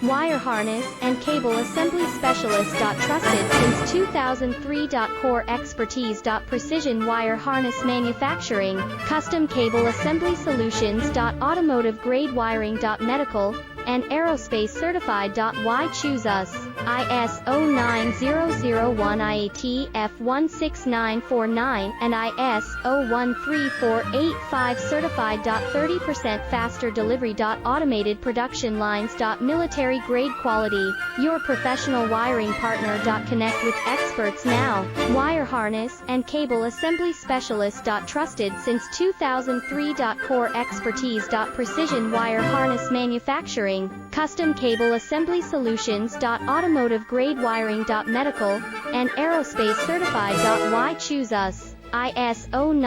Wire harness and cable assembly specialist. Trusted since 2003. Core expertise. Precision wire harness manufacturing, custom cable assembly solutions. Automotive grade wiring. Medical and aerospace certified. Why choose us? ISO 9001 IATF 16949 and ISO 13485 certified. 30% faster delivery. Automated production lines. Military grade quality, your professional wiring partner. Connect with experts now. Wire harness and cable assembly specialist. Trusted since 2003. Core expertise. Precision wire harness manufacturing, custom cable assembly solutions. Automotive grade wiring. Medical and aerospace certified. Why choose us? ISO